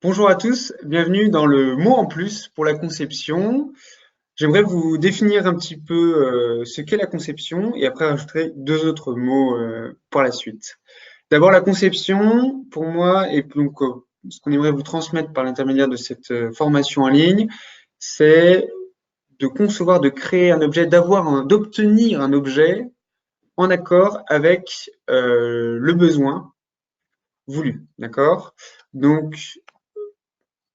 Bonjour à tous, bienvenue dans le mot en plus pour la conception. J'aimerais vous définir un petit peu ce qu'est la conception et après rajouter deux autres mots par la suite. D'abord, la conception, pour moi, et donc ce qu'on aimerait vous transmettre par l'intermédiaire de cette formation en ligne, c'est de concevoir, de créer un objet, d'obtenir un objet en accord avec le besoin voulu, d'accord? Donc,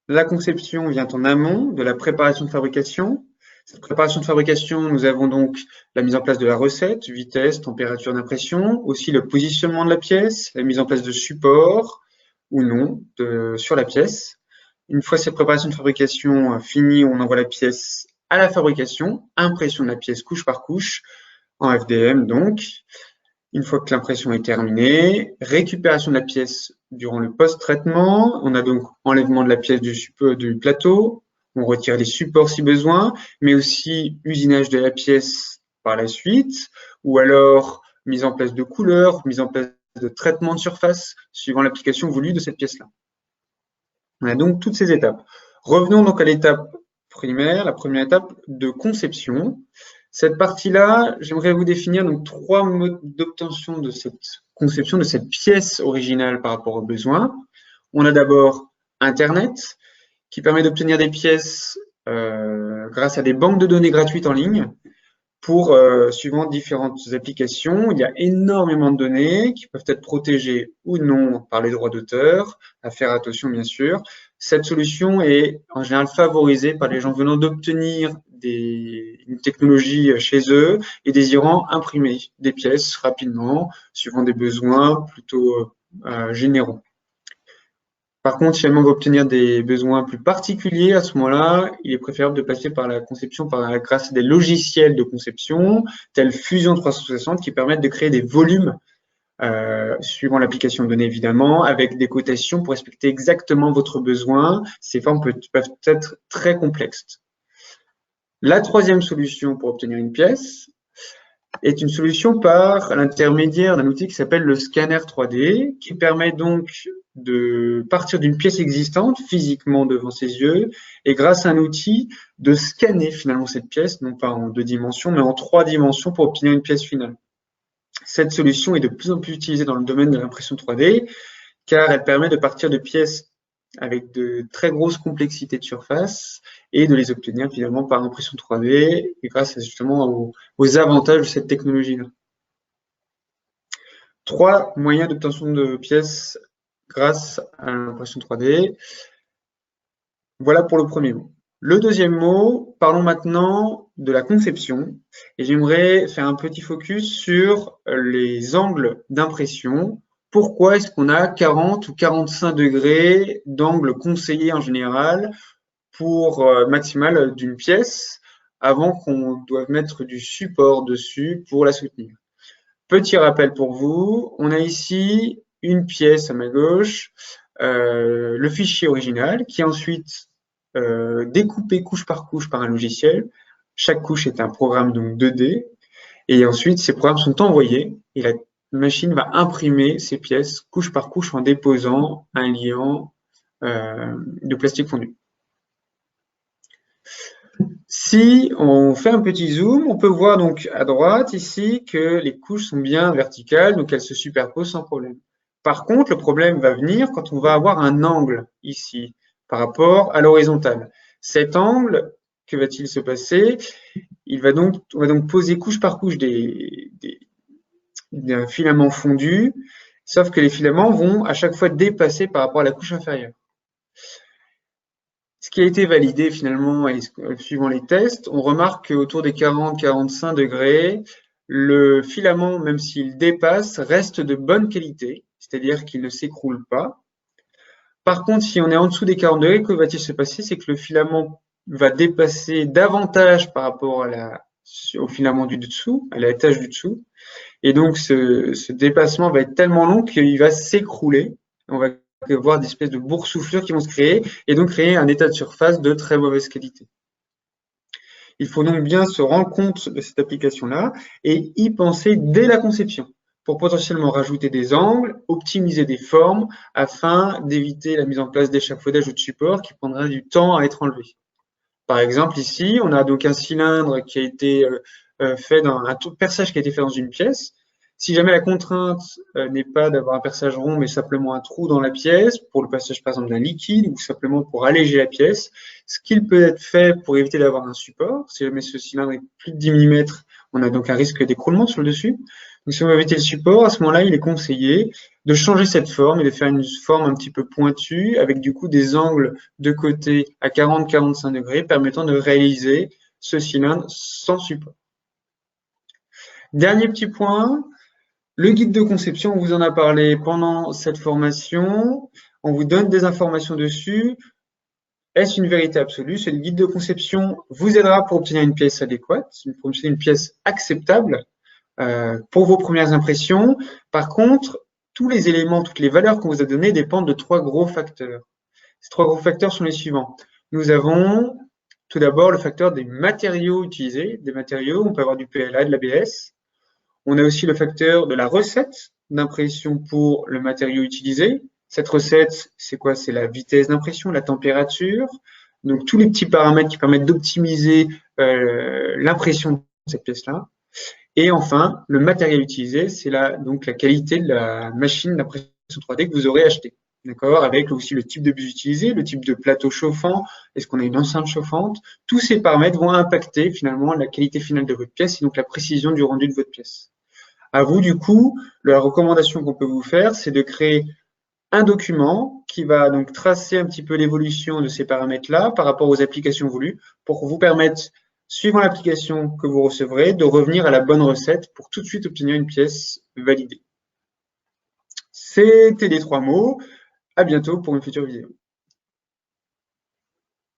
la conception vient en amont de la préparation de fabrication. Cette préparation de fabrication, nous avons donc la mise en place de la recette, vitesse, température d'impression, aussi le positionnement de la pièce, la mise en place de supports ou non sur la pièce. Une fois cette préparation de fabrication finie, on envoie la pièce à la fabrication, impression de la pièce couche par couche, en FDM donc. Une fois que l'impression est terminée, récupération de la pièce durant le post-traitement. On a donc enlèvement de la pièce du plateau. On retire les supports si besoin, mais aussi usinage de la pièce par la suite, ou alors mise en place de couleurs, mise en place de traitement de surface, suivant l'application voulue de cette pièce-là. On a donc toutes ces étapes. Revenons donc à l'étape primaire, la première étape de conception. Cette partie-là, j'aimerais vous définir donc trois modes d'obtention de cette conception, de cette pièce originale par rapport aux besoins. On a d'abord Internet, qui permet d'obtenir des pièces grâce à des banques de données gratuites en ligne pour suivant différentes applications. Il y a énormément de données qui peuvent être protégées ou non par les droits d'auteur, à faire attention bien sûr. Cette solution est en général favorisée par les gens venant d'obtenir une technologie chez eux et désirant imprimer des pièces rapidement, suivant des besoins plutôt généraux. Par contre, si jamais on veut obtenir des besoins plus particuliers, à ce moment-là, il est préférable de passer par la conception grâce à des logiciels de conception, tels Fusion 360, qui permettent de créer des volumes, suivant l'application donnée évidemment, avec des cotations pour respecter exactement votre besoin. Ces formes peuvent être très complexes. La troisième solution pour obtenir une pièce est une solution par l'intermédiaire d'un outil qui s'appelle le scanner 3D, qui permet donc de partir d'une pièce existante physiquement devant ses yeux et grâce à un outil de scanner finalement cette pièce, non pas en 2 dimensions, mais en 3 dimensions pour obtenir une pièce finale. Cette solution est de plus en plus utilisée dans le domaine de l'impression 3D car elle permet de partir de pièces avec de très grosses complexités de surface et de les obtenir finalement par impression 3D et grâce justement aux avantages de cette technologie-là. Trois moyens d'obtention de pièces grâce à l'impression 3D. Voilà pour le premier mot. Le deuxième mot, parlons maintenant de la conception. Et j'aimerais faire un petit focus sur les angles d'impression. Pourquoi est-ce qu'on a 40 ou 45 degrés d'angle conseillé en général pour maximal d'une pièce avant qu'on doive mettre du support dessus pour la soutenir. Petit rappel pour vous, on a ici une pièce à ma gauche, le fichier original qui est ensuite découpé couche par un logiciel. Chaque couche est un programme donc 2D et ensuite ces programmes sont envoyés et la machine va imprimer ces pièces couche par couche en déposant un liant de plastique fondu. Si on fait un petit zoom, on peut voir donc à droite ici que les couches sont bien verticales, donc elles se superposent sans problème. Par contre, le problème va venir quand on va avoir un angle ici par rapport à l'horizontale. Cet angle, que va-t-il se passer? On va donc poser couche par couche d'un filament fondu, sauf que les filaments vont à chaque fois dépasser par rapport à la couche inférieure. Ce qui a été validé finalement, suivant les tests, on remarque qu'autour des 40-45 degrés, le filament, même s'il dépasse, reste de bonne qualité, c'est-à-dire qu'il ne s'écroule pas. Par contre, si on est en dessous des 40 degrés, que va-t-il se passer? C'est que le filament va dépasser davantage par rapport au filament du dessous, à l'étage du dessous. Et donc, ce dépassement va être tellement long qu'il va s'écrouler. On va voir des espèces de boursouflures qui vont se créer et donc créer un état de surface de très mauvaise qualité. Il faut donc bien se rendre compte de cette application-là et y penser dès la conception. pour potentiellement rajouter des angles, optimiser des formes, afin d'éviter la mise en place d'échafaudages ou de supports qui prendra du temps à être enlevé. Par exemple, ici, on a donc un cylindre qui a été fait un perçage qui a été fait dans une pièce. Si jamais la contrainte n'est pas d'avoir un perçage rond, mais simplement un trou dans la pièce, pour le passage par exemple d'un liquide ou simplement pour alléger la pièce, ce qu'il peut être fait pour éviter d'avoir un support, si jamais ce cylindre est plus de 10 mm, on a donc un risque d'écroulement sur le dessus. Donc si on veut éviter le support, à ce moment-là, il est conseillé de changer cette forme et de faire une forme un petit peu pointue avec du coup des angles de côté à 40-45 degrés permettant de réaliser ce cylindre sans support. Dernier petit point, le guide de conception, on vous en a parlé pendant cette formation, on vous donne des informations dessus. Est-ce une vérité absolue? Ce guide de conception vous aidera pour obtenir une pièce adéquate, pour obtenir une pièce acceptable pour vos premières impressions. Par contre, tous les éléments, toutes les valeurs qu'on vous a données dépendent de 3 gros facteurs. Ces 3 gros facteurs sont les suivants. Nous avons tout d'abord le facteur des matériaux utilisés. Des matériaux, on peut avoir du PLA, de l'ABS. On a aussi le facteur de la recette d'impression pour le matériau utilisé. Cette recette, c'est quoi? C'est la vitesse d'impression, la température. Donc, tous les petits paramètres qui permettent d'optimiser l'impression de cette pièce-là. Et enfin, le matériel utilisé, c'est donc la qualité de la machine d'impression 3D que vous aurez acheté. D'accord? Avec aussi le type de buse utilisé, le type de plateau chauffant, est-ce qu'on a une enceinte chauffante? Tous ces paramètres vont impacter finalement la qualité finale de votre pièce et donc la précision du rendu de votre pièce. À vous, du coup, la recommandation qu'on peut vous faire, c'est de créer un document qui va donc tracer un petit peu l'évolution de ces paramètres-là par rapport aux applications voulues pour vous permettre, suivant l'application que vous recevrez, de revenir à la bonne recette pour tout de suite obtenir une pièce validée. C'était les 3 mots. À bientôt pour une future vidéo.